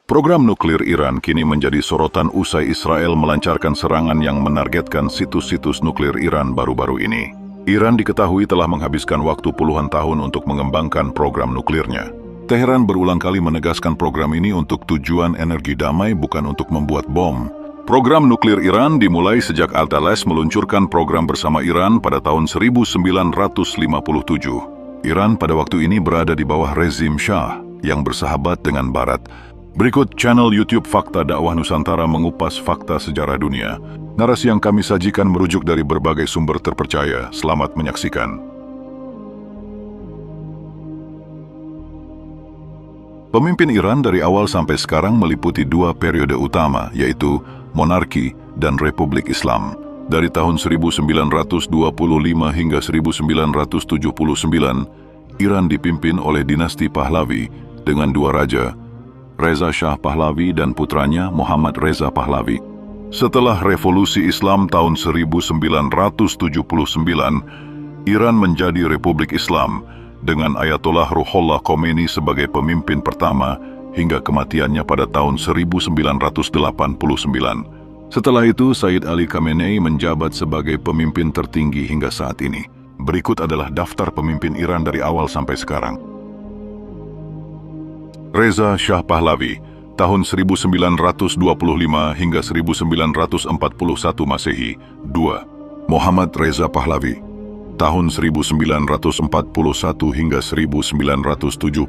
Program nuklir Iran kini menjadi sorotan usai Israel melancarkan serangan yang menargetkan situs-situs nuklir Iran baru-baru ini. Iran diketahui telah menghabiskan waktu puluhan tahun untuk mengembangkan program nuklirnya. Teheran berulang kali menegaskan program ini untuk tujuan energi damai, bukan untuk membuat bom. Program nuklir Iran dimulai sejak Al-Thales meluncurkan program bersama Iran pada tahun 1957. Iran pada waktu ini berada di bawah rezim Shah yang bersahabat dengan Barat. Berikut channel YouTube Fakta Dakwah Nusantara mengupas fakta sejarah dunia. Narasi yang kami sajikan merujuk dari berbagai sumber terpercaya. Selamat menyaksikan. Pemimpin Iran dari awal sampai sekarang meliputi dua periode utama, yaitu monarki dan republik Islam. Dari tahun 1925 hingga 1979, Iran dipimpin oleh dinasti Pahlavi dengan dua raja, Reza Shah Pahlavi dan putranya Muhammad Reza Pahlavi. Setelah revolusi Islam tahun 1979, Iran menjadi Republik Islam dengan Ayatollah Ruhollah Khomeini sebagai pemimpin pertama hingga kematiannya pada tahun 1989. Setelah itu, Sayyid Ali Khamenei menjabat sebagai pemimpin tertinggi hingga saat ini. Berikut adalah daftar pemimpin Iran dari awal sampai sekarang. Reza Shah Pahlavi, tahun 1925 hingga 1941 Masehi, 2. Muhammad Reza Pahlavi, tahun 1941 hingga 1979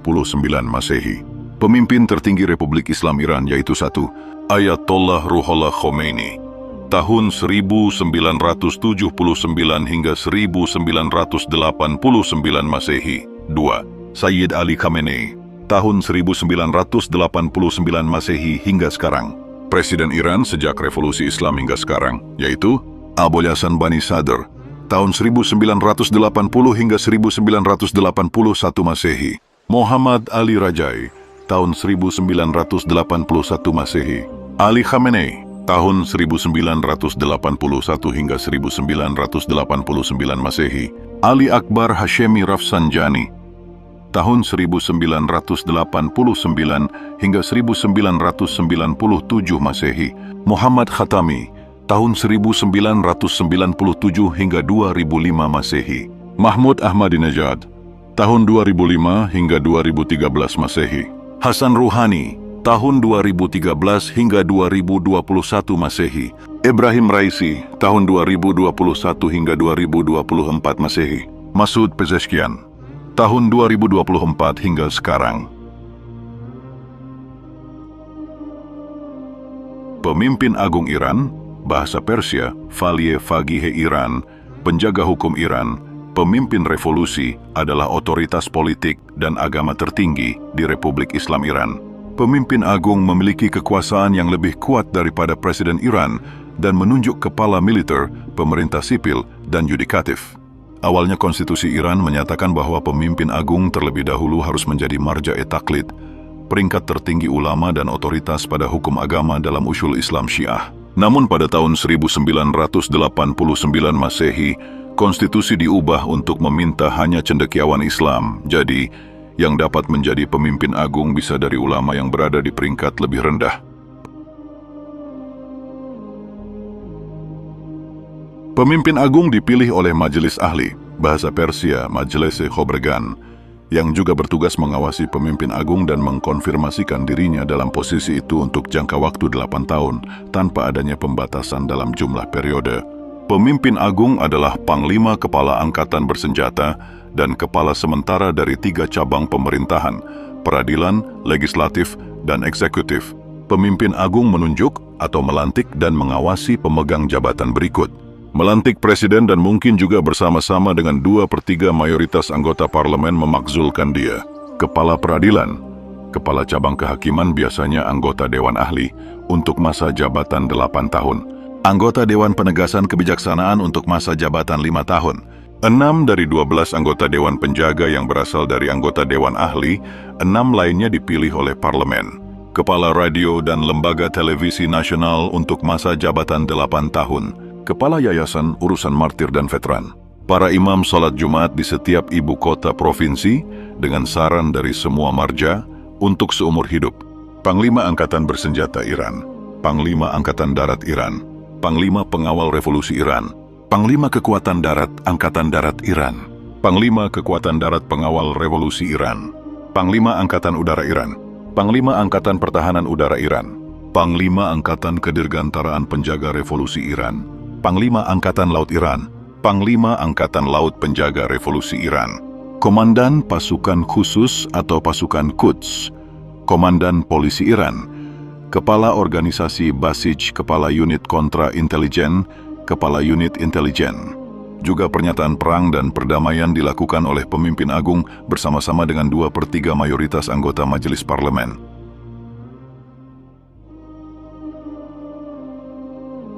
Masehi. Pemimpin tertinggi Republik Islam Iran yaitu 1. Ayatollah Ruhollah Khomeini, tahun 1979 hingga 1989 Masehi. 2. Sayyid Ali Khamenei, tahun 1989 Masehi hingga sekarang. Presiden Iran sejak revolusi Islam hingga sekarang, yaitu Abul Hasan Bani Sadr, tahun 1980 hingga 1981 Masehi. Muhammad Ali Rajai, tahun 1981 Masehi. Ali Khamenei, tahun 1981 hingga 1989 Masehi. Ali Akbar Hashemi Rafsanjani, tahun 1989 hingga 1997 Masehi. Muhammad Khatami, tahun 1997 hingga 2005 Masehi. Mahmud Ahmadinejad, tahun 2005 hingga 2013 Masehi. Hasan Rouhani, tahun 2013 hingga 2021 Masehi. Ibrahim Raisi, tahun 2021 hingga 2024 Masehi. Masoud Pezeshkian, tahun 2024 hingga sekarang. Pemimpin Agung Iran, bahasa Persia, Valiy Fagih Iran, penjaga hukum Iran, pemimpin revolusi, adalah otoritas politik dan agama tertinggi di Republik Islam Iran. Pemimpin agung memiliki kekuasaan yang lebih kuat daripada Presiden Iran dan menunjuk kepala militer, pemerintah sipil, dan yudikatif. Awalnya konstitusi Iran menyatakan bahwa pemimpin agung terlebih dahulu harus menjadi marja taklid, peringkat tertinggi ulama dan otoritas pada hukum agama dalam usul Islam Syiah. Namun pada tahun 1989 Masehi, konstitusi diubah untuk meminta hanya cendekiawan Islam. Jadi, yang dapat menjadi pemimpin agung bisa dari ulama yang berada di peringkat lebih rendah. Pemimpin agung dipilih oleh Majelis Ahli, bahasa Persia Majlis-e Khobregan, yang juga bertugas mengawasi pemimpin agung dan mengkonfirmasikan dirinya dalam posisi itu untuk jangka waktu 8 tahun, tanpa adanya pembatasan dalam jumlah periode. Pemimpin agung adalah Panglima Kepala Angkatan Bersenjata dan kepala sementara dari 3 cabang pemerintahan, peradilan, legislatif, dan eksekutif. Pemimpin agung menunjuk atau melantik dan mengawasi pemegang jabatan berikut. Melantik presiden dan mungkin juga bersama-sama dengan 2/3 mayoritas anggota parlemen memakzulkan dia. Kepala peradilan, kepala cabang kehakiman biasanya anggota Dewan Ahli untuk masa jabatan 8 tahun. Anggota Dewan Penegasan Kebijaksanaan untuk masa jabatan 5 tahun. 6 dari 12 anggota Dewan Penjaga yang berasal dari anggota Dewan Ahli, 6 lainnya dipilih oleh parlemen. Kepala Radio dan Lembaga Televisi Nasional untuk masa jabatan 8 tahun. Kepala Yayasan Urusan Martir dan Veteran. Para imam salat Jumat di setiap ibu kota provinsi dengan saran dari semua marja untuk seumur hidup. Panglima Angkatan Bersenjata Iran, Panglima Angkatan Darat Iran, Panglima Pengawal Revolusi Iran, Panglima Kekuatan Darat Angkatan Darat Iran, Panglima Kekuatan Darat Pengawal Revolusi Iran, Panglima Angkatan Udara Iran, Panglima Angkatan Pertahanan Udara Iran, Panglima Angkatan Kedirgantaraan Penjaga Revolusi Iran, Panglima Angkatan Laut Iran, Panglima Angkatan Laut Penjaga Revolusi Iran, Komandan Pasukan Khusus atau Pasukan Quds, Komandan Polisi Iran, Kepala Organisasi Basij Kepala Unit Kontra Intelijen, Kepala Unit Intelijen. Juga pernyataan perang dan perdamaian dilakukan oleh pemimpin agung bersama-sama dengan 2/3 mayoritas anggota Majelis Parlemen.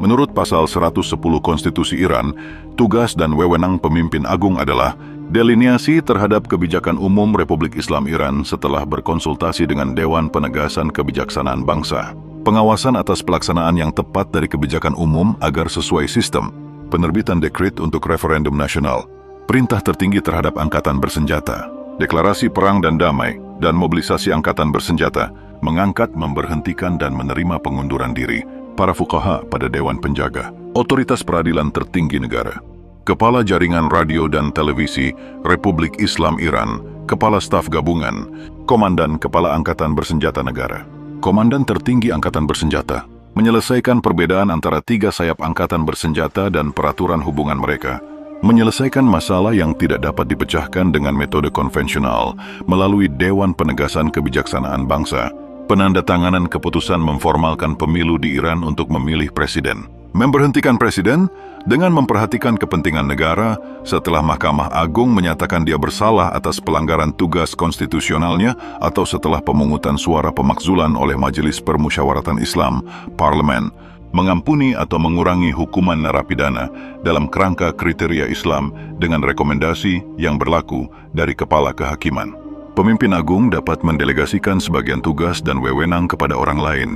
Menurut pasal 110 Konstitusi Iran, tugas dan wewenang pemimpin agung adalah delineasi terhadap kebijakan umum Republik Islam Iran setelah berkonsultasi dengan Dewan Penegasan Kebijaksanaan Bangsa, pengawasan atas pelaksanaan yang tepat dari kebijakan umum agar sesuai sistem, penerbitan dekret untuk referendum nasional, perintah tertinggi terhadap angkatan bersenjata, deklarasi perang dan damai, dan mobilisasi angkatan bersenjata, mengangkat, memberhentikan, dan menerima pengunduran diri para fuqaha pada Dewan Penjaga, otoritas peradilan tertinggi negara, Kepala Jaringan Radio dan Televisi Republik Islam Iran, Kepala Staf Gabungan, Komandan Kepala Angkatan Bersenjata Negara, Komandan Tertinggi Angkatan Bersenjata, menyelesaikan perbedaan antara 3 sayap angkatan bersenjata dan peraturan hubungan mereka, menyelesaikan masalah yang tidak dapat dipecahkan dengan metode konvensional melalui Dewan Penegasan Kebijaksanaan Bangsa, penandatanganan keputusan memformalkan pemilu di Iran untuk memilih presiden, memberhentikan presiden dengan memperhatikan kepentingan negara setelah Mahkamah Agung menyatakan dia bersalah atas pelanggaran tugas konstitusionalnya atau setelah pemungutan suara pemakzulan oleh Majelis Permusyawaratan Islam, Parlemen, mengampuni atau mengurangi hukuman narapidana dalam kerangka kriteria Islam dengan rekomendasi yang berlaku dari Kepala Kehakiman. Pemimpin agung dapat mendelegasikan sebagian tugas dan wewenang kepada orang lain.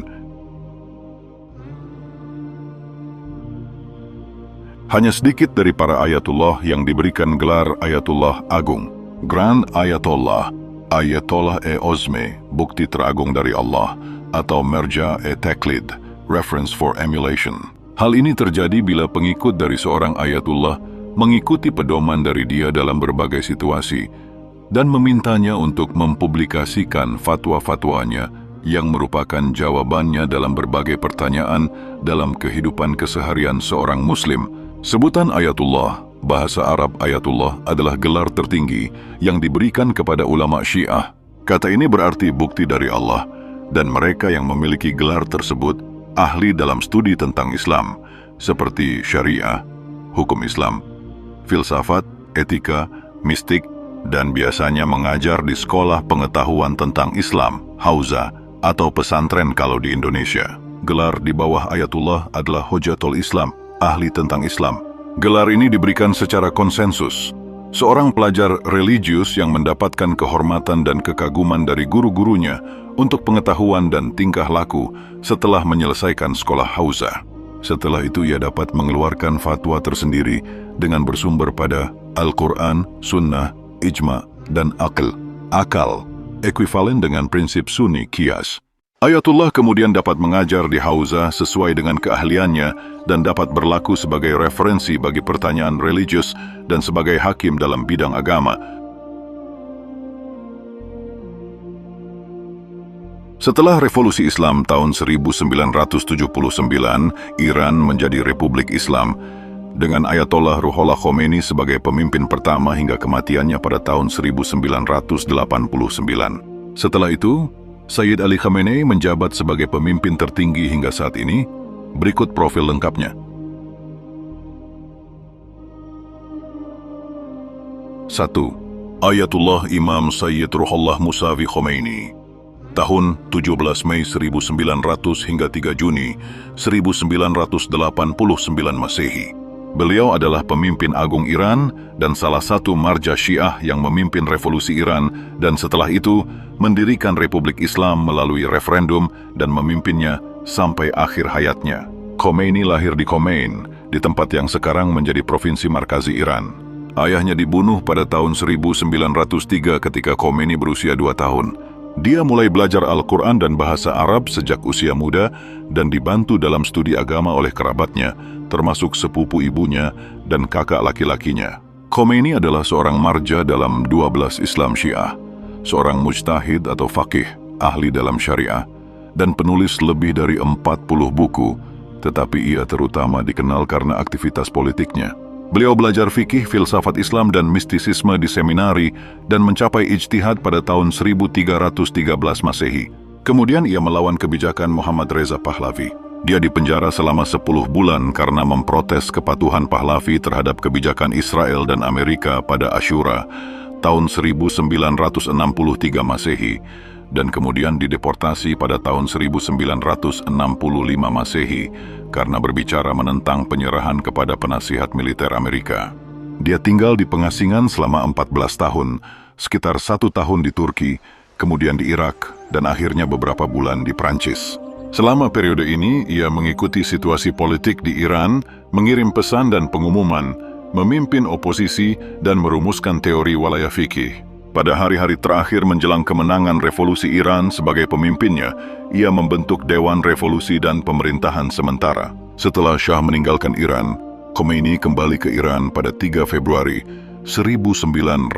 Hanya sedikit dari para ayatullah yang diberikan gelar Ayatullah Agung, Grand Ayatollah, Ayatollah Ozme, bukti teragung dari Allah, atau Merja Taklid, reference for emulation. Hal ini terjadi bila pengikut dari seorang ayatullah mengikuti pedoman dari dia dalam berbagai situasi dan memintanya untuk mempublikasikan fatwa-fatwanya yang merupakan jawabannya dalam berbagai pertanyaan dalam kehidupan keseharian seorang muslim. Sebutan Ayatullah, bahasa Arab Ayatullah, adalah gelar tertinggi yang diberikan kepada ulama Syiah. Kata ini berarti bukti dari Allah, dan mereka yang memiliki gelar tersebut ahli dalam studi tentang Islam, seperti syariah, hukum Islam, filsafat, etika, mistik, dan biasanya mengajar di sekolah pengetahuan tentang Islam, hauza, atau pesantren kalau di Indonesia. Gelar di bawah Ayatullah adalah Hojatul Islam, ahli tentang Islam. Gelar ini diberikan secara konsensus. Seorang pelajar religius yang mendapatkan kehormatan dan kekaguman dari guru-gurunya untuk pengetahuan dan tingkah laku setelah menyelesaikan sekolah hauza. Setelah itu ia dapat mengeluarkan fatwa tersendiri dengan bersumber pada Al-Quran, Sunnah, Ijma, dan Akal, ekuivalen dengan prinsip Sunni Qiyas. Ayatullah kemudian dapat mengajar di hauza sesuai dengan keahliannya dan dapat berlaku sebagai referensi bagi pertanyaan religius dan sebagai hakim dalam bidang agama. Setelah Revolusi Islam tahun 1979, Iran menjadi Republik Islam dengan Ayatollah Ruhollah Khomeini sebagai pemimpin pertama hingga kematiannya pada tahun 1989. Setelah itu, Sayyid Ali Khamenei menjabat sebagai pemimpin tertinggi hingga saat ini. Berikut profil lengkapnya. 1. Ayatullah Imam Sayyid Ruhollah Musawi Khomeini. Tahun 17 Mei 1900 hingga 3 Juni 1989 Masehi. Beliau adalah pemimpin agung Iran dan salah satu marja Syiah yang memimpin revolusi Iran dan setelah itu mendirikan Republik Islam melalui referendum dan memimpinnya sampai akhir hayatnya. Khomeini lahir di Khomein, di tempat yang sekarang menjadi provinsi Markazi Iran. Ayahnya dibunuh pada tahun 1903 ketika Khomeini berusia 2 tahun. Dia mulai belajar Al-Quran dan bahasa Arab sejak usia muda dan dibantu dalam studi agama oleh kerabatnya, termasuk sepupu ibunya dan kakak laki-lakinya. Khomeini adalah seorang marja dalam 12 Islam Syiah, seorang mujtahid atau faqih, ahli dalam syariah, dan penulis lebih dari 40 buku, tetapi ia terutama dikenal karena aktivitas politiknya. Beliau belajar fikih, filsafat Islam dan mistisisme di seminari dan mencapai ijtihad pada tahun 1313 Masehi. Kemudian ia melawan kebijakan Muhammad Reza Pahlavi. Dia dipenjara selama 10 bulan karena memprotes kepatuhan Pahlavi terhadap kebijakan Israel dan Amerika pada Asyura tahun 1963 Masehi dan kemudian dideportasi pada tahun 1965 Masehi karena berbicara menentang penyerahan kepada penasihat militer Amerika. Dia tinggal di pengasingan selama 14 tahun, sekitar 1 tahun di Turki, kemudian di Irak, dan akhirnya beberapa bulan di Prancis. Selama periode ini, ia mengikuti situasi politik di Iran, mengirim pesan dan pengumuman, memimpin oposisi, dan merumuskan teori walayah fikih. Pada hari-hari terakhir menjelang kemenangan revolusi Iran sebagai pemimpinnya, ia membentuk Dewan Revolusi dan Pemerintahan Sementara. Setelah Shah meninggalkan Iran, Khomeini kembali ke Iran pada 3 Februari 1979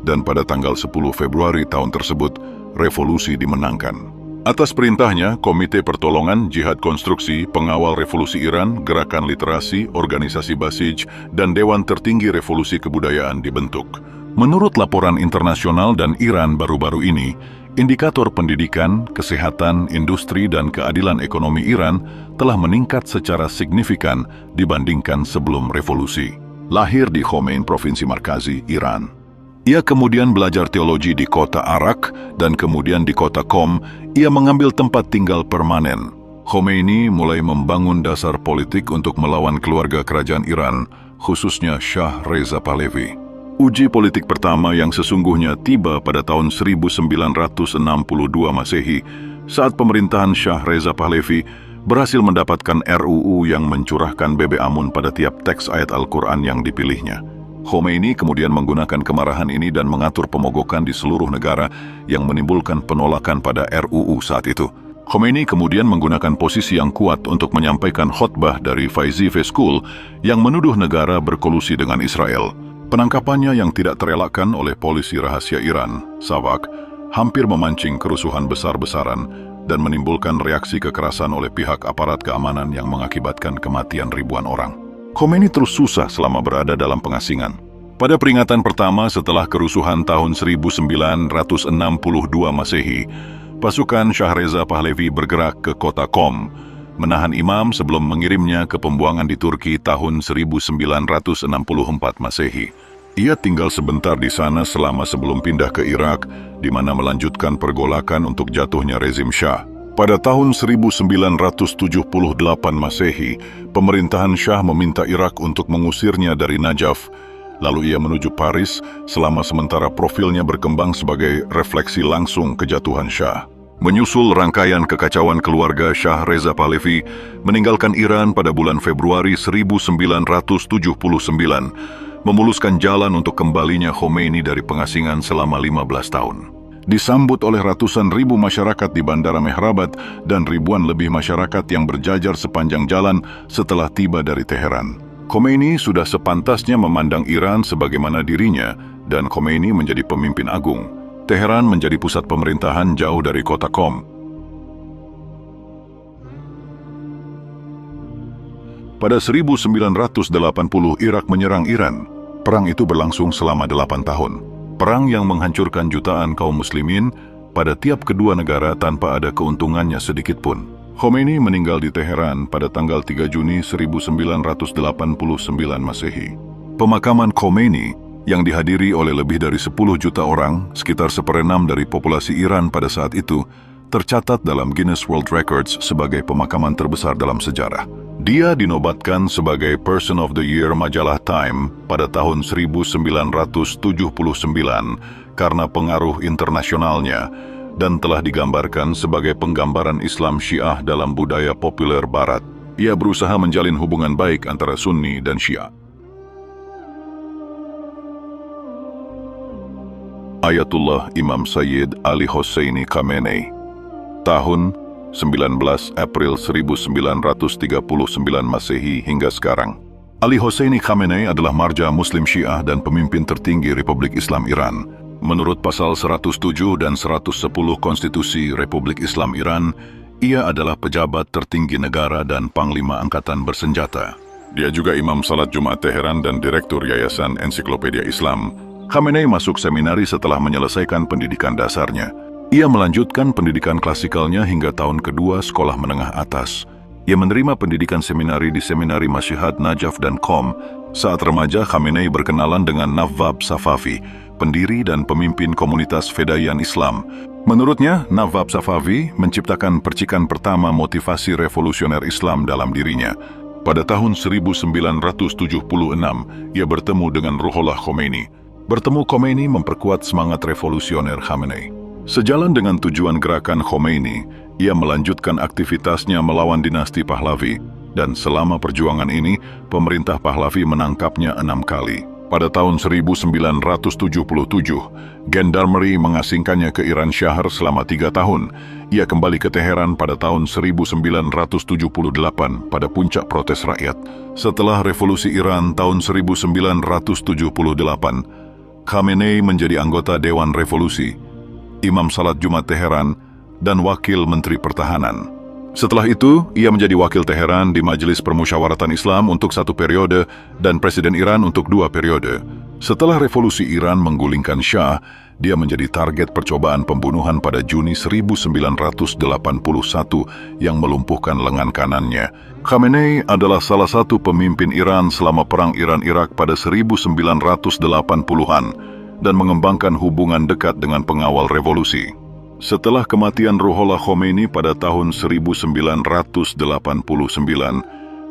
dan pada tanggal 10 Februari tahun tersebut, revolusi dimenangkan. Atas perintahnya, Komite Pertolongan Jihad Konstruksi, Pengawal Revolusi Iran, Gerakan Literasi, Organisasi Basij, dan Dewan Tertinggi Revolusi Kebudayaan dibentuk. Menurut laporan internasional dan Iran baru-baru ini, indikator pendidikan, kesehatan, industri, dan keadilan ekonomi Iran telah meningkat secara signifikan dibandingkan sebelum revolusi. Lahir di Khomein, Provinsi Markazi, Iran. Ia kemudian belajar teologi di kota Arak dan kemudian di kota Qom. Ia mengambil tempat tinggal permanen. Khomeini mulai membangun dasar politik untuk melawan keluarga kerajaan Iran, khususnya Shah Reza Pahlavi. Uji politik pertama yang sesungguhnya tiba pada tahun 1962 Masehi saat pemerintahan Shah Reza Pahlavi berhasil mendapatkan RUU yang mencurahkan bebe amun pada tiap teks ayat Al-Quran yang dipilihnya. Khomeini kemudian menggunakan kemarahan ini dan mengatur pemogokan di seluruh negara yang menimbulkan penolakan pada RUU saat itu. Khomeini kemudian menggunakan posisi yang kuat untuk menyampaikan khotbah dari Faizi School yang menuduh negara berkolusi dengan Israel. Penangkapannya yang tidak terelakkan oleh polisi rahasia Iran, SAVAK, hampir memancing kerusuhan besar-besaran dan menimbulkan reaksi kekerasan oleh pihak aparat keamanan yang mengakibatkan kematian ribuan orang. Khomeini terus susah selama berada dalam pengasingan. Pada peringatan pertama setelah kerusuhan tahun 1962 Masehi, pasukan Shah Reza Pahlavi bergerak ke kota Qom, menahan imam sebelum mengirimnya ke pembuangan di Turki tahun 1964 Masehi. Ia tinggal sebentar di sana selama sebelum pindah ke Irak, di mana melanjutkan pergolakan untuk jatuhnya rezim Shah. Pada tahun 1978 Masehi, pemerintahan Shah meminta Irak untuk mengusirnya dari Najaf. Lalu ia menuju Paris, selama sementara profilnya berkembang sebagai refleksi langsung kejatuhan Shah. Menyusul rangkaian kekacauan keluarga Shah Reza Pahlavi meninggalkan Iran pada bulan Februari 1979, memuluskan jalan untuk kembalinya Khomeini dari pengasingan selama 15 tahun. Disambut oleh ratusan ribu masyarakat di Bandara Mehrabad dan ribuan lebih masyarakat yang berjajar sepanjang jalan setelah tiba dari Teheran. Khomeini sudah sepantasnya memandang Iran sebagaimana dirinya dan Khomeini menjadi pemimpin agung. Teheran menjadi pusat pemerintahan jauh dari kota Qom. Pada 1980 Irak menyerang Iran. Perang itu berlangsung selama 8 tahun. Perang yang menghancurkan jutaan kaum muslimin pada tiap kedua negara tanpa ada keuntungannya sedikit pun. Khomeini meninggal di Teheran pada tanggal 3 Juni 1989 Masehi. Pemakaman Khomeini yang dihadiri oleh lebih dari 10 juta orang, sekitar 1/6 dari populasi Iran pada saat itu, tercatat dalam Guinness World Records sebagai pemakaman terbesar dalam sejarah. Dia dinobatkan sebagai Person of the Year majalah Time pada tahun 1979 karena pengaruh internasionalnya dan telah digambarkan sebagai penggambaran Islam Syiah dalam budaya populer Barat. Ia berusaha menjalin hubungan baik antara Sunni dan Syiah. Ayatullah Imam Sayyid Ali Hosseini Khamenei. Tahun 19 April 1939 Masehi hingga sekarang. Ali Hosseini Khamenei adalah marja Muslim Syiah dan pemimpin tertinggi Republik Islam Iran. Menurut pasal 107 dan 110 Konstitusi Republik Islam Iran, ia adalah pejabat tertinggi negara dan panglima angkatan bersenjata. Dia juga imam salat Jumat Teheran dan direktur Yayasan Ensiklopedia Islam. Khamenei masuk seminari setelah menyelesaikan pendidikan dasarnya. Ia melanjutkan pendidikan klasikalnya hingga tahun kedua sekolah menengah atas. Ia menerima pendidikan seminari di Seminari Masyihad Najaf dan Qom. Saat remaja, Khamenei berkenalan dengan Nawab Safavi, pendiri dan pemimpin komunitas Fedaian Islam. Menurutnya, Nawab Safavi menciptakan percikan pertama motivasi revolusioner Islam dalam dirinya. Pada tahun 1976, ia bertemu dengan Ruhollah Khomeini. Bertemu Khomeini memperkuat semangat revolusioner Khamenei. Sejalan dengan tujuan gerakan Khomeini, ia melanjutkan aktivitasnya melawan dinasti Pahlavi, dan selama perjuangan ini, pemerintah Pahlavi menangkapnya 6 kali. Pada tahun 1977, Gendarmeri mengasingkannya ke Iran Syahr selama 3 tahun. Ia kembali ke Teheran pada tahun 1978 pada puncak protes rakyat. Setelah revolusi Iran tahun 1978, Khamenei menjadi anggota Dewan Revolusi, Imam Salat Jumat Teheran, dan Wakil Menteri Pertahanan. Setelah itu, ia menjadi Wakil Teheran di Majelis Permusyawaratan Islam untuk 1 periode dan Presiden Iran untuk 2 periode. Setelah revolusi Iran menggulingkan Shah, dia menjadi target percobaan pembunuhan pada Juni 1981 yang melumpuhkan lengan kanannya. Khamenei adalah salah satu pemimpin Iran selama Perang Iran-Irak pada 1980-an dan mengembangkan hubungan dekat dengan pengawal revolusi. Setelah kematian Ruhollah Khomeini pada tahun 1989,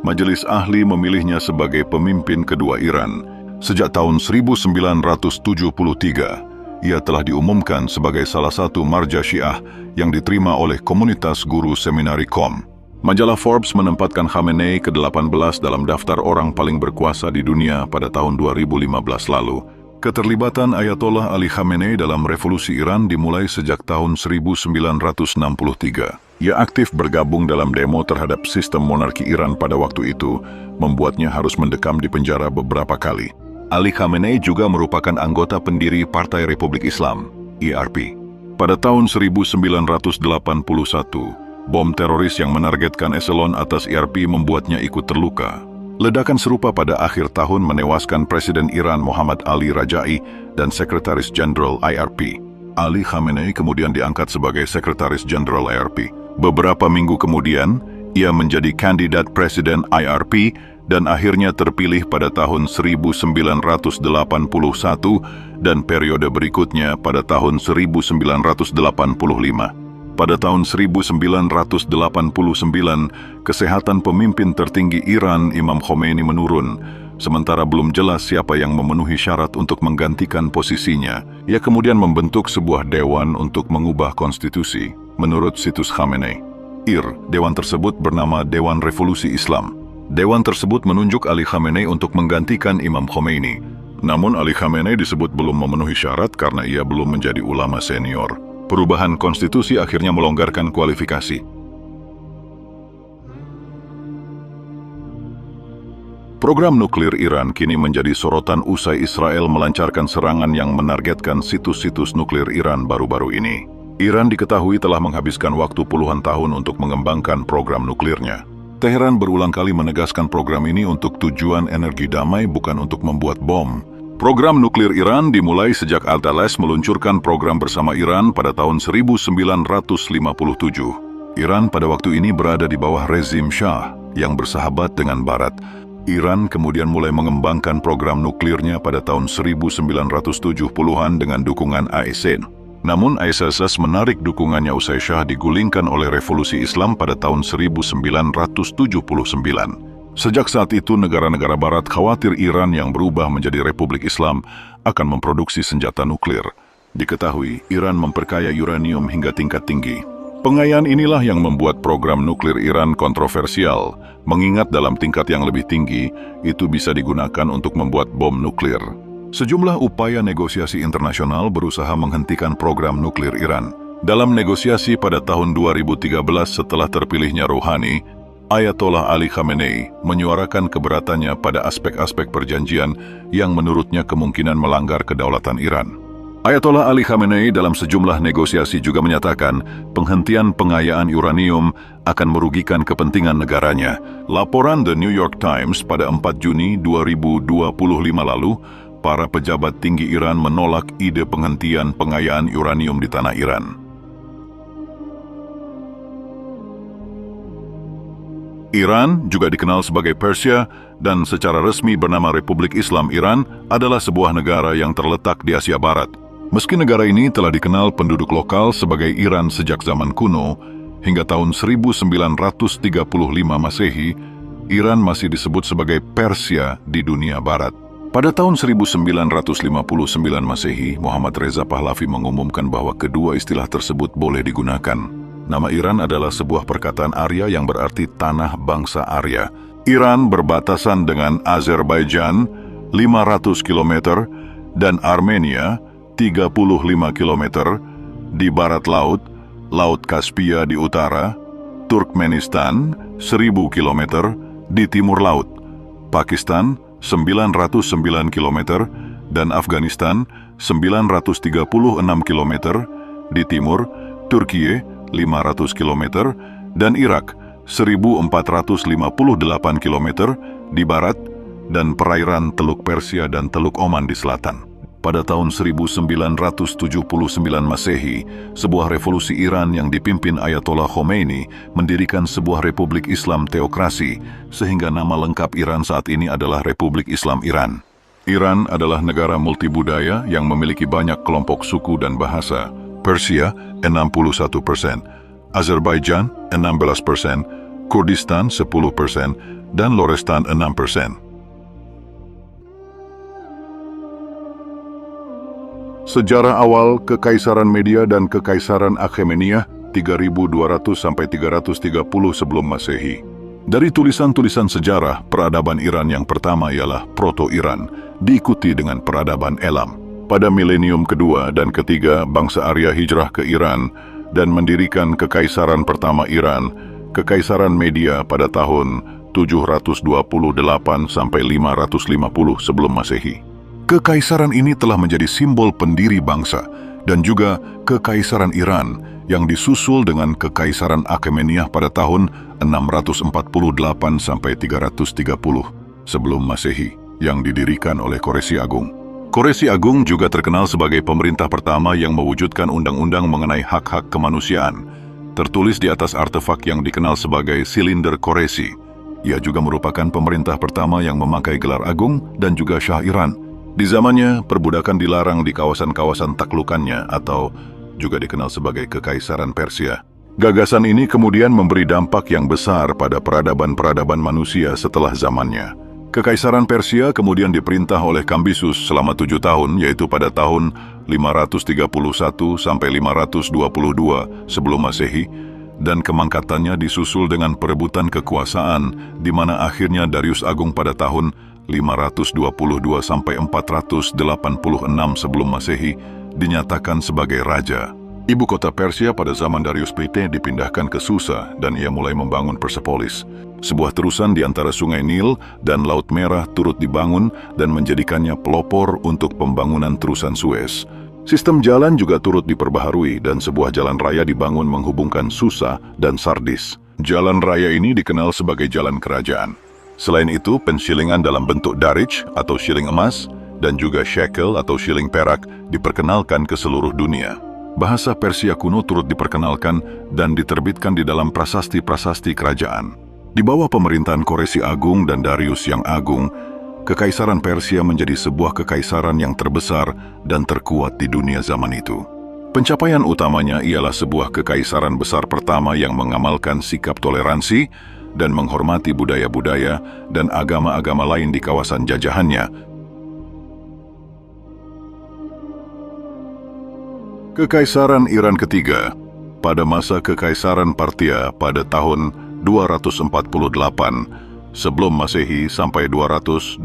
Majelis Ahli memilihnya sebagai pemimpin kedua Iran. Sejak tahun 1973, ia telah diumumkan sebagai salah satu marja Syiah yang diterima oleh komunitas guru seminari Qom. Majalah Forbes menempatkan Khamenei ke-18 dalam daftar orang paling berkuasa di dunia pada tahun 2015 lalu. Keterlibatan Ayatollah Ali Khamenei dalam revolusi Iran dimulai sejak tahun 1963. Ia aktif bergabung dalam demo terhadap sistem monarki Iran pada waktu itu, membuatnya harus mendekam di penjara beberapa kali. Ali Khamenei juga merupakan anggota pendiri Partai Republik Islam, IRP. Pada tahun 1981, bom teroris yang menargetkan eselon atas IRP membuatnya ikut terluka. Ledakan serupa pada akhir tahun menewaskan Presiden Iran Muhammad Ali Rajai dan Sekretaris Jenderal IRP. Ali Khamenei kemudian diangkat sebagai Sekretaris Jenderal IRP. Beberapa minggu kemudian, ia menjadi kandidat Presiden IRP dan akhirnya terpilih pada tahun 1981 dan periode berikutnya pada tahun 1985. Pada tahun 1989, kesehatan pemimpin tertinggi Iran Imam Khomeini menurun, sementara belum jelas siapa yang memenuhi syarat untuk menggantikan posisinya. Ia kemudian membentuk sebuah dewan untuk mengubah konstitusi. Menurut situs Khamenei, dewan tersebut bernama Dewan Revolusi Islam. Dewan tersebut menunjuk Ali Khamenei untuk menggantikan Imam Khomeini. Namun Ali Khamenei disebut belum memenuhi syarat karena ia belum menjadi ulama senior. Perubahan konstitusi akhirnya melonggarkan kualifikasi. Program nuklir Iran kini menjadi sorotan usai Israel melancarkan serangan yang menargetkan situs-situs nuklir Iran baru-baru ini. Iran diketahui telah menghabiskan waktu puluhan tahun untuk mengembangkan program nuklirnya. Teheran berulang kali menegaskan program ini untuk tujuan energi damai, bukan untuk membuat bom. Program nuklir Iran dimulai sejak Al-Tales meluncurkan program bersama Iran pada tahun 1957. Iran pada waktu ini berada di bawah rezim Shah yang bersahabat dengan Barat. Iran kemudian mulai mengembangkan program nuklirnya pada tahun 1970-an dengan dukungan AEC. Namun AEC menarik dukungannya usai Shah digulingkan oleh revolusi Islam pada tahun 1979. Sejak saat itu, negara-negara Barat khawatir Iran yang berubah menjadi Republik Islam akan memproduksi senjata nuklir. Diketahui, Iran memperkaya uranium hingga tingkat tinggi. Pengayaan inilah yang membuat program nuklir Iran kontroversial, mengingat dalam tingkat yang lebih tinggi, itu bisa digunakan untuk membuat bom nuklir. Sejumlah upaya negosiasi internasional berusaha menghentikan program nuklir Iran. Dalam negosiasi pada tahun 2013 setelah terpilihnya Rouhani, Ayatollah Ali Khamenei menyuarakan keberatannya pada aspek-aspek perjanjian yang menurutnya kemungkinan melanggar kedaulatan Iran. Ayatollah Ali Khamenei dalam sejumlah negosiasi juga menyatakan penghentian pengayaan uranium akan merugikan kepentingan negaranya. Laporan The New York Times pada 4 Juni 2025 lalu, para pejabat tinggi Iran menolak ide penghentian pengayaan uranium di tanah Iran. Iran, juga dikenal sebagai Persia dan secara resmi bernama Republik Islam Iran, adalah sebuah negara yang terletak di Asia Barat. Meski negara ini telah dikenal penduduk lokal sebagai Iran sejak zaman kuno, hingga tahun 1935 Masehi, Iran masih disebut sebagai Persia di dunia Barat. Pada tahun 1959 Masehi, Muhammad Reza Pahlavi mengumumkan bahwa kedua istilah tersebut boleh digunakan. Nama Iran adalah sebuah perkataan Arya yang berarti tanah bangsa Arya. Iran berbatasan dengan Azerbaijan 500 km dan Armenia 35 km di barat laut, Laut Kaspia di utara, Turkmenistan 1000 km di timur laut, Pakistan 909 km dan Afghanistan 936 km di timur, Turki 500 km dan Irak 1458 km di barat dan perairan Teluk Persia dan Teluk Oman di selatan. Pada tahun 1979 Masehi, sebuah revolusi Iran yang dipimpin Ayatollah Khomeini mendirikan sebuah republik Islam teokrasi, sehingga nama lengkap Iran saat ini adalah Republik Islam Iran. Iran adalah negara multibudaya yang memiliki banyak kelompok suku dan bahasa. Persia 61%, Azerbaijan 16%, Kurdistan 10%, dan Lorestan 6%. Sejarah awal Kekaisaran Media dan Kekaisaran Akhameniyah 3200 sampai 330 sebelum Masehi. Dari tulisan-tulisan sejarah, peradaban Iran yang pertama ialah Proto-Iran, diikuti dengan peradaban Elam. Pada milenium kedua dan ketiga, bangsa Arya hijrah ke Iran dan mendirikan Kekaisaran pertama Iran, Kekaisaran Media pada tahun 728 sampai 550 sebelum Masehi. Kekaisaran ini telah menjadi simbol pendiri bangsa dan juga Kekaisaran Iran yang disusul dengan Kekaisaran Akhameniyah pada tahun 648 sampai 330 sebelum Masehi yang didirikan oleh Quraisy Agung. Quraisy Agung juga terkenal sebagai pemerintah pertama yang mewujudkan undang-undang mengenai hak-hak kemanusiaan, tertulis di atas artefak yang dikenal sebagai silinder Quraisy. Ia juga merupakan pemerintah pertama yang memakai gelar agung dan juga Shah Iran. Di zamannya, perbudakan dilarang di kawasan-kawasan taklukannya atau juga dikenal sebagai Kekaisaran Persia. Gagasan ini kemudian memberi dampak yang besar pada peradaban-peradaban manusia setelah zamannya. Kekaisaran Persia kemudian diperintah oleh Kambisus selama 7 tahun, yaitu pada tahun 531 sampai 522 sebelum Masehi, dan kemangkatannya disusul dengan perebutan kekuasaan, di mana akhirnya Darius Agung pada tahun 522 sampai 486 sebelum Masehi dinyatakan sebagai raja. Ibu kota Persia pada zaman Darius PT dipindahkan ke Susa dan ia mulai membangun Persepolis. Sebuah terusan di antara Sungai Nil dan Laut Merah turut dibangun dan menjadikannya pelopor untuk pembangunan terusan Suez. Sistem jalan juga turut diperbaharui dan sebuah jalan raya dibangun menghubungkan Susa dan Sardis. Jalan raya ini dikenal sebagai jalan kerajaan. Selain itu, pensilingan dalam bentuk darij atau shilling emas dan juga shekel atau shilling perak diperkenalkan ke seluruh dunia. Bahasa Persia kuno turut diperkenalkan dan diterbitkan di dalam prasasti-prasasti kerajaan. Di bawah pemerintahan Quraisy Agung dan Darius yang Agung, Kekaisaran Persia menjadi sebuah kekaisaran yang terbesar dan terkuat di dunia zaman itu. Pencapaian utamanya ialah sebuah kekaisaran besar pertama yang mengamalkan sikap toleransi dan menghormati budaya-budaya dan agama-agama lain di kawasan jajahannya. Kekaisaran Iran ketiga. Pada masa Kekaisaran Parthia pada tahun 248 sebelum Masehi sampai 224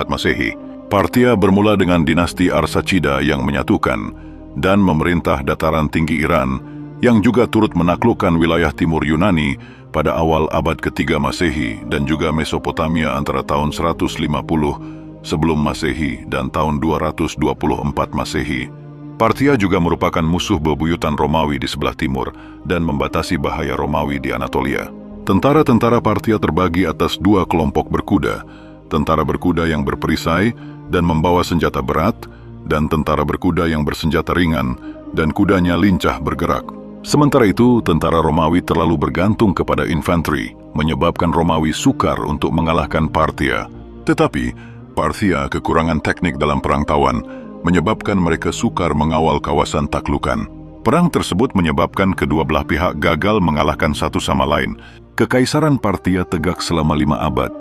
Masehi, Parthia bermula dengan dinasti Arsacida yang menyatukan dan memerintah dataran tinggi Iran yang juga turut menaklukkan wilayah timur Yunani pada awal abad ketiga Masehi dan juga Mesopotamia antara tahun 150 sebelum Masehi dan tahun 224 Masehi. Parthia juga merupakan musuh bebuyutan Romawi di sebelah timur dan membatasi bahaya Romawi di Anatolia. Tentara-tentara Parthia terbagi atas dua kelompok berkuda, tentara berkuda yang berperisai dan membawa senjata berat, dan tentara berkuda yang bersenjata ringan dan kudanya lincah bergerak. Sementara itu, tentara Romawi terlalu bergantung kepada infanteri, menyebabkan Romawi sukar untuk mengalahkan Parthia. Tetapi, Parthia kekurangan teknik dalam perang tawan, menyebabkan mereka sukar mengawal kawasan taklukan. Perang tersebut menyebabkan kedua belah pihak gagal mengalahkan satu sama lain. Kekaisaran Parthia tegak selama 5 abad,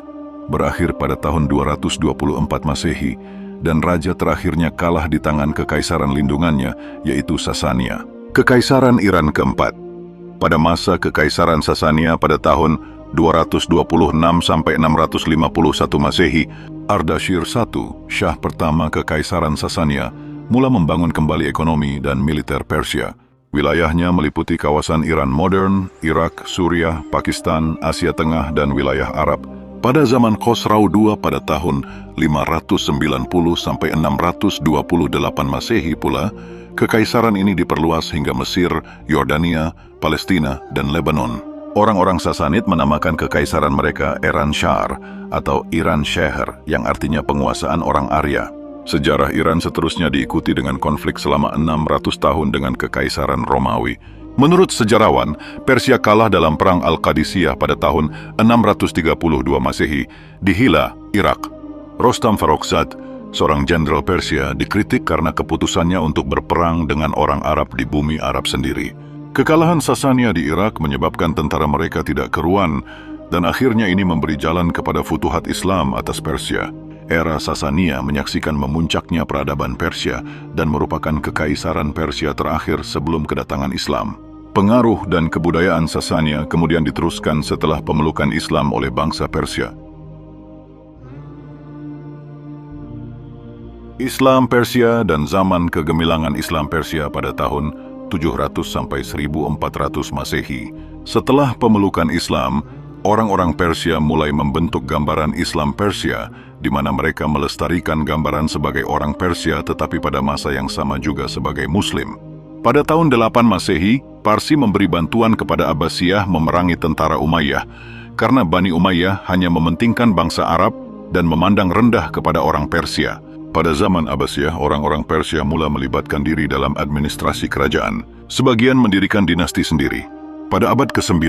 berakhir pada tahun 224 Masehi, dan raja terakhirnya kalah di tangan kekaisaran lindungannya, yaitu Sasania. Kekaisaran Iran keempat. Pada masa kekaisaran Sasania pada tahun 226 sampai 651 Masehi, Ardashir I, Syah pertama kekaisaran Sasania, mula membangun kembali ekonomi dan militer Persia. Wilayahnya meliputi kawasan Iran modern, Irak, Suriah, Pakistan, Asia Tengah, dan wilayah Arab. Pada zaman Khosrau II pada tahun 590 sampai 628 Masehi pula, kekaisaran ini diperluas hingga Mesir, Yordania, Palestina, dan Lebanon. Orang-orang Sasanid menamakan kekaisaran mereka Iran Shar atau Iran Sheher, yang artinya penguasaan orang Arya. Sejarah Iran seterusnya diikuti dengan konflik selama 600 tahun dengan kekaisaran Romawi. Menurut sejarawan, Persia kalah dalam Perang Al-Qadisiyah pada tahun 632 Masehi di Hilla, Irak. Rostam Farrokhzad, seorang jenderal Persia, dikritik karena keputusannya untuk berperang dengan orang Arab di bumi Arab sendiri. Kekalahan Sasania di Irak menyebabkan tentara mereka tidak keruan, dan akhirnya ini memberi jalan kepada futuhat Islam atas Persia. Era Sasania menyaksikan memuncaknya peradaban Persia dan merupakan kekaisaran Persia terakhir sebelum kedatangan Islam. Pengaruh dan kebudayaan Sasania kemudian diteruskan setelah pemelukan Islam oleh bangsa Persia. Islam Persia dan zaman kegemilangan Islam Persia pada tahun 700 sampai 1400 Masehi. Setelah pemelukan Islam, orang-orang Persia mulai membentuk gambaran Islam Persia, di mana mereka melestarikan gambaran sebagai orang Persia tetapi pada masa yang sama juga sebagai Muslim. Pada tahun 8 Masehi, Parsi memberi bantuan kepada Abbasiyah memerangi tentara Umayyah, karena Bani Umayyah hanya mementingkan bangsa Arab dan memandang rendah kepada orang Persia. Pada zaman Abbasiyah, orang-orang Persia mula melibatkan diri dalam administrasi kerajaan. Sebagian mendirikan dinasti sendiri. Pada abad ke-9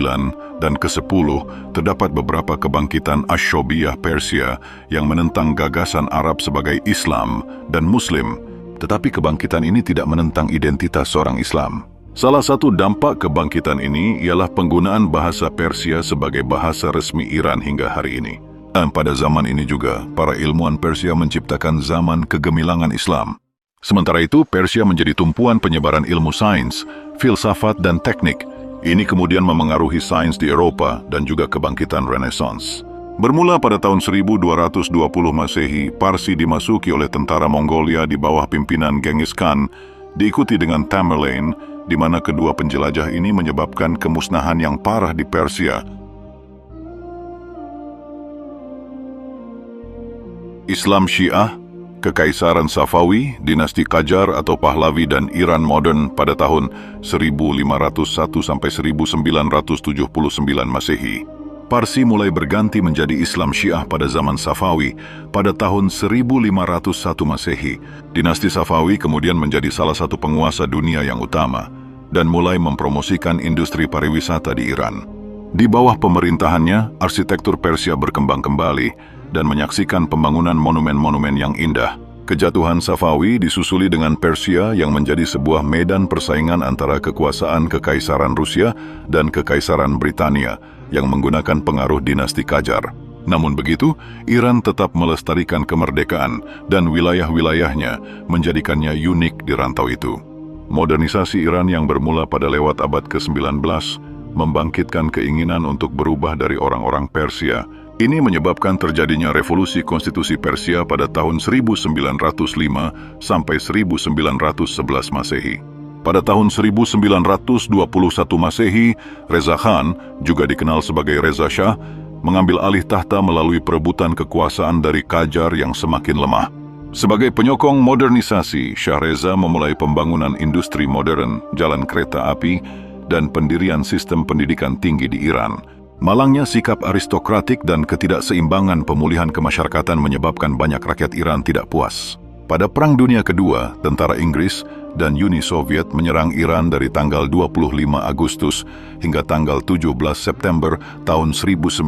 dan ke-10, terdapat beberapa kebangkitan Asyobiyah Persia yang menentang gagasan Arab sebagai Islam dan Muslim, tetapi kebangkitan ini tidak menentang identitas seorang Islam. Salah satu dampak kebangkitan ini ialah penggunaan bahasa Persia sebagai bahasa resmi Iran hingga hari ini. Dan pada zaman ini juga, para ilmuwan Persia menciptakan zaman kegemilangan Islam. Sementara itu, Persia menjadi tumpuan penyebaran ilmu sains, filsafat, dan teknik. Ini kemudian memengaruhi sains di Eropa dan juga kebangkitan Renaissance. Bermula pada tahun 1220 Masehi, Parsi dimasuki oleh tentara Mongolia di bawah pimpinan Genghis Khan, diikuti dengan Tamerlane, di mana kedua penjelajah ini menyebabkan kemusnahan yang parah di Persia. Islam Syiah, Kekaisaran Safawi, Dinasti Qajar atau Pahlavi, dan Iran modern pada tahun 1501 sampai 1979 Masehi. Parsi mulai berganti menjadi Islam Syiah pada zaman Safawi pada tahun 1501 Masehi. Dinasti Safawi kemudian menjadi salah satu penguasa dunia yang utama dan mulai mempromosikan industri pariwisata di Iran. Di bawah pemerintahannya, arsitektur Persia berkembang kembali dan menyaksikan pembangunan monumen-monumen yang indah. Kejatuhan Safawi disusuli dengan Persia yang menjadi sebuah medan persaingan antara kekuasaan Kekaisaran Rusia dan Kekaisaran Britania yang menggunakan pengaruh dinasti Qajar. Namun begitu, Iran tetap melestarikan kemerdekaan dan wilayah-wilayahnya, menjadikannya unik di rantau itu. Modernisasi Iran yang bermula pada lewat abad ke-19 membangkitkan keinginan untuk berubah dari orang-orang Persia Ini menyebabkan terjadinya revolusi konstitusi Persia pada tahun 1905 sampai 1911 Masehi. Pada tahun 1921 Masehi, Reza Khan, juga dikenal sebagai Reza Shah, mengambil alih tahta melalui perebutan kekuasaan dari Qajar yang semakin lemah. Sebagai penyokong modernisasi, Shah Reza memulai pembangunan industri modern, jalan kereta api, dan pendirian sistem pendidikan tinggi di Iran. Malangnya sikap aristokratik dan ketidakseimbangan pemulihan kemasyarakatan menyebabkan banyak rakyat Iran tidak puas. Pada Perang Dunia Kedua, tentara Inggris dan Uni Soviet menyerang Iran dari tanggal 25 Agustus hingga tanggal 17 September tahun 1941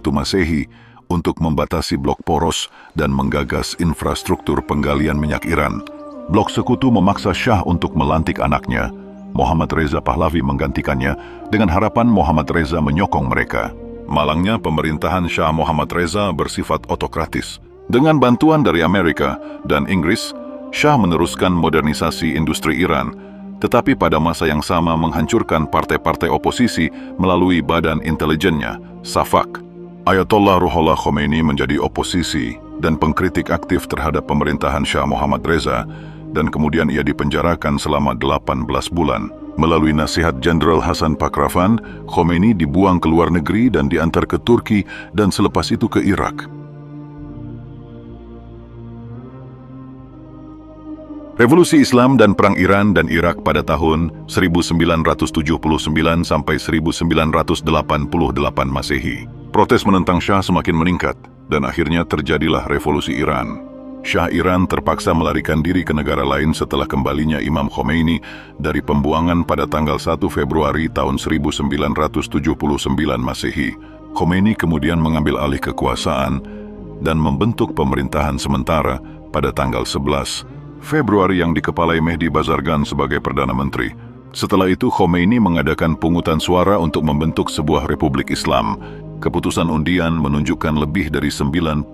Masehi untuk membatasi blok poros dan menggagas infrastruktur penggalian minyak Iran. Blok Sekutu memaksa Shah untuk melantik anaknya, Muhammad Reza Pahlavi, menggantikannya dengan harapan Muhammad Reza menyokong mereka. Malangnya pemerintahan Shah Muhammad Reza bersifat otokratis. Dengan bantuan dari Amerika dan Inggris, Shah meneruskan modernisasi industri Iran, tetapi pada masa yang sama menghancurkan partai-partai oposisi melalui badan intelijennya, SAVAK. Ayatollah Ruhollah Khomeini menjadi oposisi dan pengkritik aktif terhadap pemerintahan Shah Muhammad Reza, dan kemudian ia dipenjarakan selama 18 bulan. Melalui nasihat Jenderal Hasan Pakravan, Khomeini dibuang ke luar negeri dan diantar ke Turki dan selepas itu ke Irak. Revolusi Islam dan Perang Iran dan Irak pada tahun 1979 sampai 1988 Masehi. Protes menentang Shah semakin meningkat dan akhirnya terjadilah Revolusi Iran. Shah Iran terpaksa melarikan diri ke negara lain setelah kembalinya Imam Khomeini dari pembuangan pada tanggal 1 Februari tahun 1979 Masehi. Khomeini kemudian mengambil alih kekuasaan dan membentuk pemerintahan sementara pada tanggal 11 Februari yang dikepalai Mehdi Bazargan sebagai Perdana Menteri. Setelah itu Khomeini mengadakan pungutan suara untuk membentuk sebuah Republik Islam. Keputusan undian menunjukkan lebih dari 98%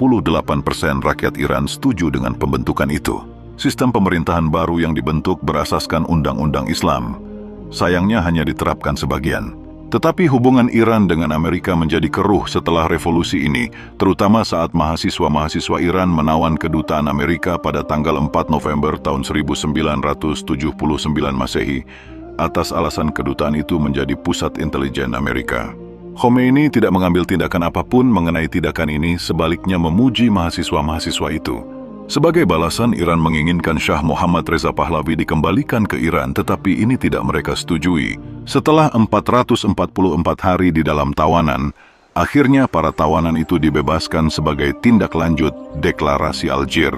rakyat Iran setuju dengan pembentukan itu. Sistem pemerintahan baru yang dibentuk berasaskan undang-undang Islam. Sayangnya hanya diterapkan sebagian. Tetapi hubungan Iran dengan Amerika menjadi keruh setelah revolusi ini, terutama saat mahasiswa-mahasiswa Iran menawan kedutaan Amerika pada tanggal 4 November tahun 1979 Masehi, atas alasan kedutaan itu menjadi pusat intelijen Amerika. Khomeini tidak mengambil tindakan apapun mengenai tindakan ini, sebaliknya memuji mahasiswa-mahasiswa itu. Sebagai balasan, Iran menginginkan Shah Muhammad Reza Pahlavi dikembalikan ke Iran, tetapi ini tidak mereka setujui. Setelah 444 hari di dalam tawanan, akhirnya para tawanan itu dibebaskan sebagai tindak lanjut Deklarasi Algier.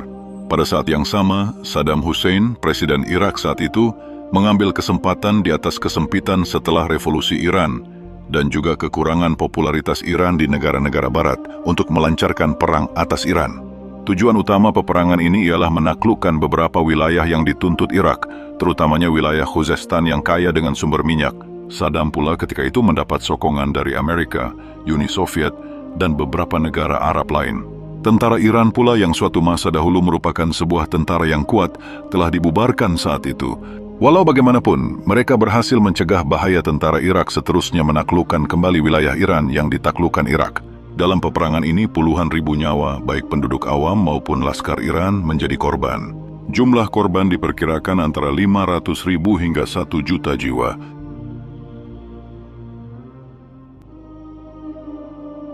Pada saat yang sama, Saddam Hussein, presiden Irak saat itu, mengambil kesempatan di atas kesempitan setelah revolusi Iran dan juga kekurangan popularitas Iran di negara-negara barat untuk melancarkan perang atas Iran. Tujuan utama peperangan ini ialah menaklukkan beberapa wilayah yang dituntut Irak, terutamanya wilayah Khuzestan yang kaya dengan sumber minyak. Saddam pula ketika itu mendapat sokongan dari Amerika, Uni Soviet, dan beberapa negara Arab lain. Tentara Iran pula yang suatu masa dahulu merupakan sebuah tentara yang kuat telah dibubarkan saat itu. Walau bagaimanapun, mereka berhasil mencegah bahaya tentara Irak seterusnya menaklukkan kembali wilayah Iran yang ditaklukkan Irak. Dalam peperangan ini puluhan ribu nyawa, baik penduduk awam maupun laskar Iran, menjadi korban. Jumlah korban diperkirakan antara 500.000 hingga 1 juta jiwa.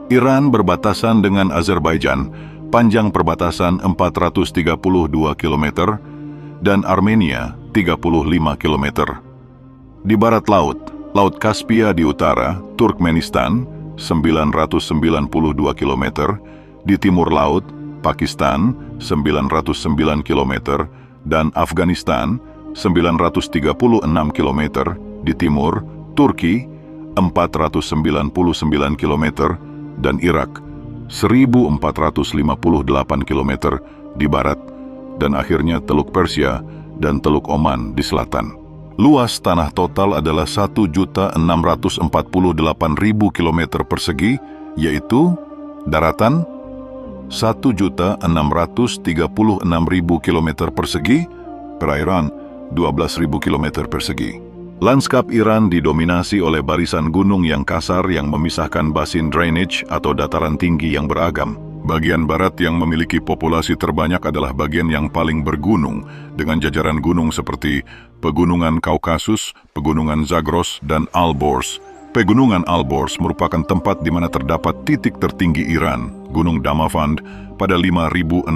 Iran berbatasan dengan Azerbaijan, panjang perbatasan 432 km, dan Armenia 35 km. Di barat laut, Laut Kaspia di utara, Turkmenistan 992 km, di timur laut, Pakistan 909 km, dan Afghanistan 936 km, di timur, Turki 499 km, dan Irak 1458 km di barat, dan akhirnya Teluk Persia dan Teluk Oman di selatan. Luas tanah total adalah 1.648.000 km persegi, yaitu daratan 1.636.000 km persegi, perairan 12.000 km persegi. Lanskap Iran didominasi oleh barisan gunung yang kasar yang memisahkan basin drainage atau dataran tinggi yang beragam. Bagian barat yang memiliki populasi terbanyak adalah bagian yang paling bergunung, dengan jajaran gunung seperti Pegunungan Kaukasus, Pegunungan Zagros, dan Alborz. Pegunungan Alborz merupakan tempat di mana terdapat titik tertinggi Iran, Gunung Damavand, pada 5.604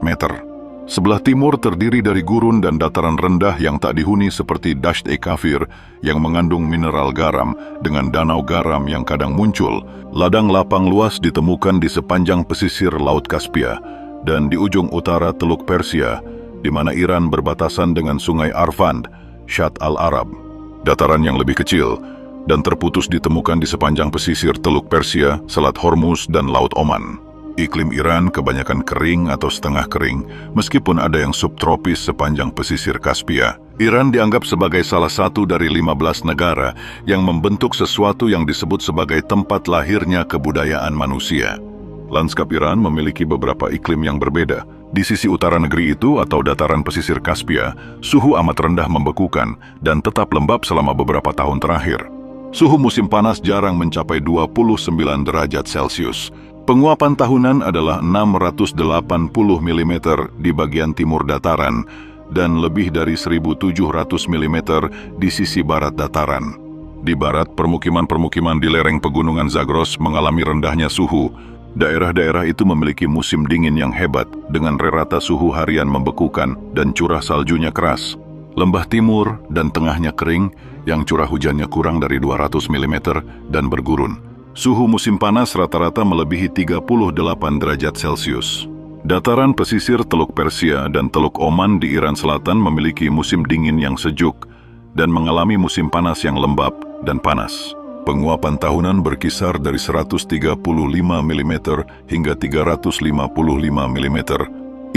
meter. Sebelah timur terdiri dari gurun dan dataran rendah yang tak dihuni seperti Dasht-e-Kafir yang mengandung mineral garam dengan danau garam yang kadang muncul. Ladang lapang luas ditemukan di sepanjang pesisir Laut Kaspia dan di ujung utara Teluk Persia, di mana Iran berbatasan dengan Sungai Arvand, Shatt al-Arab. Dataran yang lebih kecil dan terputus ditemukan di sepanjang pesisir Teluk Persia, Selat Hormuz, dan Laut Oman. Iklim Iran kebanyakan kering atau setengah kering, meskipun ada yang subtropis sepanjang pesisir Kaspia. Iran dianggap sebagai salah satu dari 15 negara yang membentuk sesuatu yang disebut sebagai tempat lahirnya kebudayaan manusia. Lanskap Iran memiliki beberapa iklim yang berbeda. Di sisi utara negeri itu atau dataran pesisir Kaspia, suhu amat rendah membekukan dan tetap lembab selama beberapa tahun terakhir. Suhu musim panas jarang mencapai 29 derajat Celcius. Penguapan tahunan adalah 680 mm di bagian timur dataran dan lebih dari 1.700 mm di sisi barat dataran. Di barat, permukiman-permukiman di lereng pegunungan Zagros mengalami rendahnya suhu. Daerah-daerah itu memiliki musim dingin yang hebat dengan rata suhu harian membekukan dan curah saljunya keras. Lembah timur dan tengahnya kering yang curah hujannya kurang dari 200 mm dan bergurun. Suhu musim panas rata-rata melebihi 38 derajat Celcius. Dataran pesisir Teluk Persia dan Teluk Oman di Iran Selatan memiliki musim dingin yang sejuk dan mengalami musim panas yang lembab dan panas. Penguapan tahunan berkisar dari 135 mm hingga 355 mm.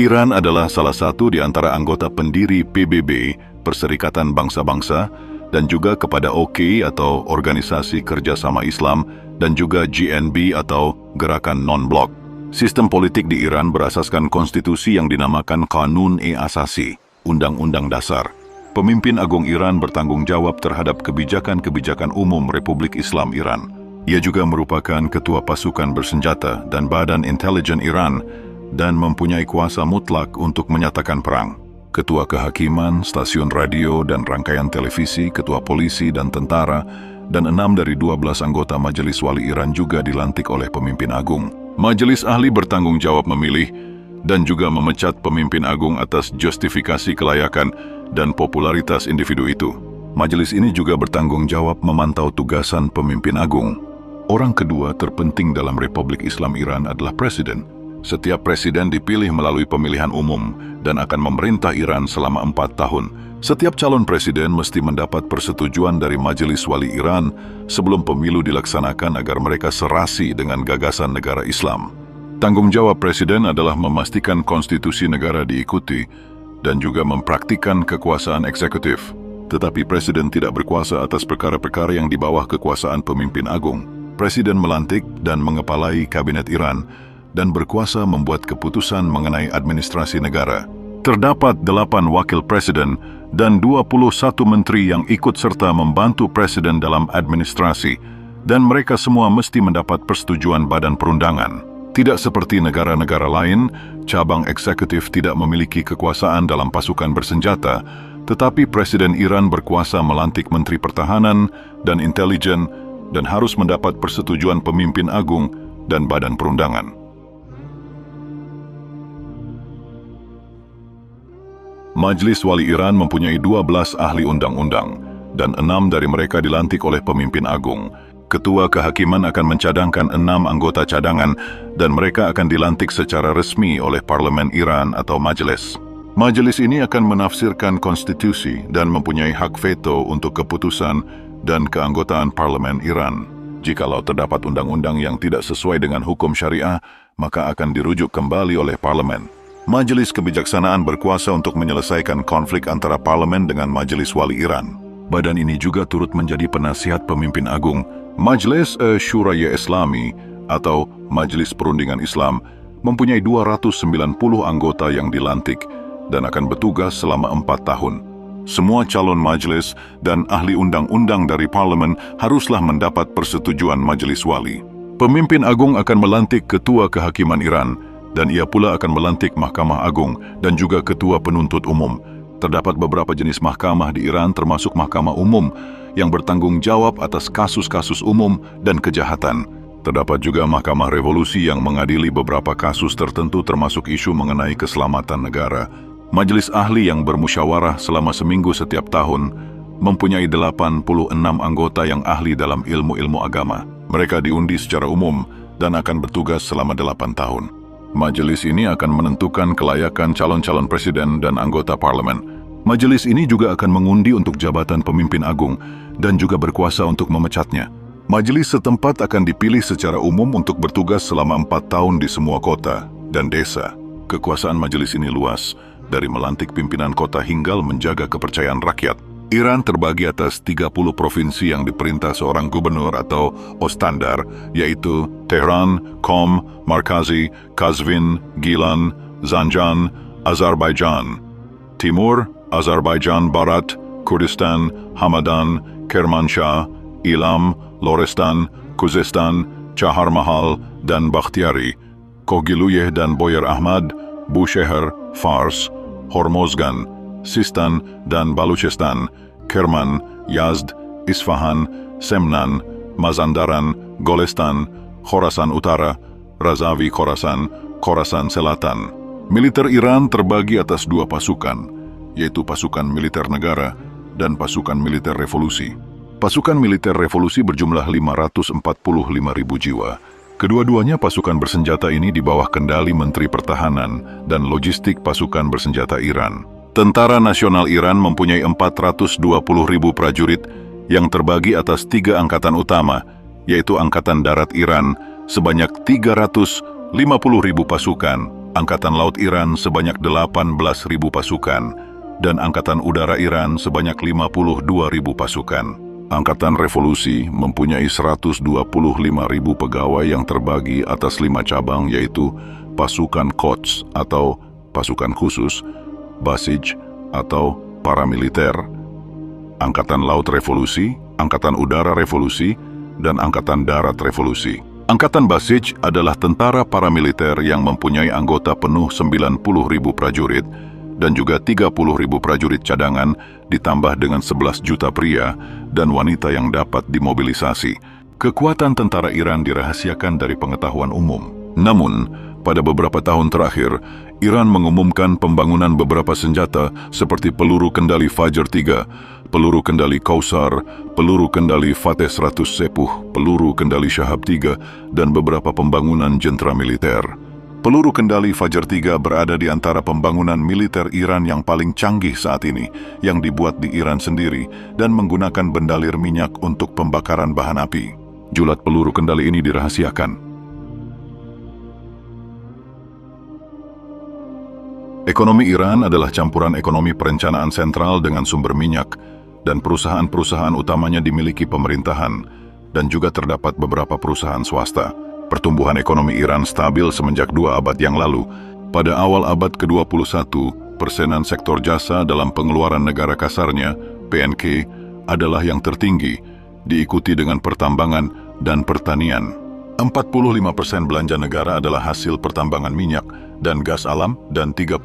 Iran adalah salah satu di antara anggota pendiri PBB, Perserikatan Bangsa-Bangsa, dan juga kepada OK atau Organisasi Kerjasama Islam, dan juga GNB atau Gerakan Non-Blok. Sistem politik di Iran berasaskan konstitusi yang dinamakan Qanun-e-Asasi, Undang-Undang Dasar. Pemimpin Agung Iran bertanggung jawab terhadap kebijakan-kebijakan umum Republik Islam Iran. Ia juga merupakan ketua pasukan bersenjata dan badan intelijen Iran dan mempunyai kuasa mutlak untuk menyatakan perang. Ketua kehakiman, stasiun radio dan rangkaian televisi, ketua polisi dan tentara, dan 6 dari 12 anggota Majelis Wali Iran juga dilantik oleh pemimpin agung. Majelis Ahli bertanggung jawab memilih dan juga memecat pemimpin agung atas justifikasi kelayakan dan popularitas individu itu. Majelis ini juga bertanggung jawab memantau tugasan pemimpin agung. Orang kedua terpenting dalam Republik Islam Iran adalah Presiden. Setiap presiden dipilih melalui pemilihan umum dan akan memerintah Iran selama 4 tahun. Setiap calon presiden mesti mendapat persetujuan dari Majelis Wali Iran sebelum pemilu dilaksanakan agar mereka serasi dengan gagasan negara Islam. Tanggung jawab presiden adalah memastikan konstitusi negara diikuti dan juga mempraktikkan kekuasaan eksekutif. Tetapi presiden tidak berkuasa atas perkara-perkara yang di bawah kekuasaan pemimpin agung. Presiden melantik dan mengepalai kabinet Iran dan berkuasa membuat keputusan mengenai administrasi negara. Terdapat 8 wakil presiden dan 21 menteri yang ikut serta membantu presiden dalam administrasi, dan mereka semua mesti mendapat persetujuan badan perundangan. Tidak seperti negara-negara lain, cabang eksekutif tidak memiliki kekuasaan dalam pasukan bersenjata, tetapi Presiden Iran berkuasa melantik Menteri Pertahanan dan Intelijen dan harus mendapat persetujuan pemimpin agung dan badan perundangan. Majelis Wali Iran mempunyai 12 ahli undang-undang, dan 6 dari mereka dilantik oleh pemimpin agung. Ketua kehakiman akan mencadangkan 6 anggota cadangan, dan mereka akan dilantik secara resmi oleh Parlemen Iran atau Majelis. Majelis ini akan menafsirkan konstitusi dan mempunyai hak veto untuk keputusan dan keanggotaan Parlemen Iran. Jikalau terdapat undang-undang yang tidak sesuai dengan hukum syariah, maka akan dirujuk kembali oleh Parlemen. Majelis Kebijaksanaan berkuasa untuk menyelesaikan konflik antara parlemen dengan Majelis Wali Iran. Badan ini juga turut menjadi penasihat pemimpin agung. Majelis Syuraya Islami atau Majelis Perundingan Islam mempunyai 290 anggota yang dilantik dan akan bertugas selama 4 tahun. Semua calon majelis dan ahli undang-undang dari parlemen haruslah mendapat persetujuan majelis wali. Pemimpin agung akan melantik ketua kehakiman Iran, dan ia pula akan melantik Mahkamah Agung dan juga ketua penuntut umum. Terdapat beberapa jenis mahkamah di Iran termasuk Mahkamah Umum yang bertanggung jawab atas kasus-kasus umum dan kejahatan. Terdapat juga Mahkamah Revolusi yang mengadili beberapa kasus tertentu termasuk isu mengenai keselamatan negara. Majelis ahli yang bermusyawarah selama seminggu setiap tahun mempunyai 86 anggota yang ahli dalam ilmu-ilmu agama. Mereka diundi secara umum dan akan bertugas selama 8 tahun. Majelis ini akan menentukan kelayakan calon-calon presiden dan anggota parlemen. Majelis ini juga akan mengundi untuk jabatan pemimpin agung dan juga berkuasa untuk memecatnya. Majelis setempat akan dipilih secara umum untuk bertugas selama 4 tahun di semua kota dan desa. Kekuasaan majelis ini luas, dari melantik pimpinan kota hingga menjaga kepercayaan rakyat. Iran terbagi atas 30 provinsi yang diperintah seorang gubernur atau ostandar, yaitu Tehran, Qom, Markazi, Kazvin, Gilan, Zanjan, Azerbaijan. Timur, Azerbaijan Barat, Kurdistan, Hamadan, Kermanshah, Ilam, Lorestan, Khuzestan, Chahar Mahal, dan Bakhtiari. Kohgiluyeh dan Boyer Ahmad, Bushehr, Fars, Hormozgan, Sistan dan Baluchistan, Kerman, Yazd, Isfahan, Semnan, Mazandaran, Golestan, Khorasan Utara, Razavi Khorasan, Khorasan Selatan. Militer Iran terbagi atas 2 pasukan, yaitu pasukan militer negara dan pasukan militer revolusi. Pasukan militer revolusi berjumlah 545.000 jiwa. Kedua-duanya pasukan bersenjata ini di bawah kendali Menteri Pertahanan dan Logistik Pasukan Bersenjata Iran. Tentara Nasional Iran mempunyai 420.000 prajurit yang terbagi atas 3 angkatan utama, yaitu Angkatan Darat Iran sebanyak 350.000 pasukan, Angkatan Laut Iran sebanyak 18.000 pasukan, dan Angkatan Udara Iran sebanyak 52.000 pasukan. Angkatan Revolusi mempunyai 125.000 pegawai yang terbagi atas 5 cabang, yaitu Pasukan Quds atau Pasukan Khusus, Basij atau Paramiliter, Angkatan Laut Revolusi, Angkatan Udara Revolusi, dan Angkatan Darat Revolusi. Angkatan Basij adalah tentara paramiliter yang mempunyai anggota penuh 90.000 prajurit dan juga 30.000 prajurit cadangan ditambah dengan 11 juta pria dan wanita yang dapat dimobilisasi. Kekuatan tentara Iran dirahasiakan dari pengetahuan umum. Namun, pada beberapa tahun terakhir, Iran mengumumkan pembangunan beberapa senjata seperti peluru kendali Fajr 3, peluru kendali Kausar, peluru kendali Fateh 100 Sepuh, peluru kendali Shahab 3, dan beberapa pembangunan jentera militer. Peluru kendali Fajr 3 berada di antara pembangunan militer Iran yang paling canggih saat ini, yang dibuat di Iran sendiri dan menggunakan bendalir minyak untuk pembakaran bahan api. Julat peluru kendali ini dirahasiakan. Ekonomi Iran adalah campuran ekonomi perencanaan sentral dengan sumber minyak, dan perusahaan-perusahaan utamanya dimiliki pemerintahan, dan juga terdapat beberapa perusahaan swasta. Pertumbuhan ekonomi Iran stabil semenjak 2 abad yang lalu. Pada awal abad ke-21, persenan sektor jasa dalam pengeluaran negara kasarnya, PNK, adalah yang tertinggi, diikuti dengan pertambangan dan pertanian. 45% belanja negara adalah hasil pertambangan minyak dan gas alam dan 31%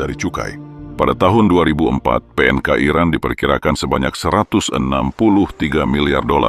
dari cukai. Pada tahun 2004, PNK Iran diperkirakan sebanyak $163 miliar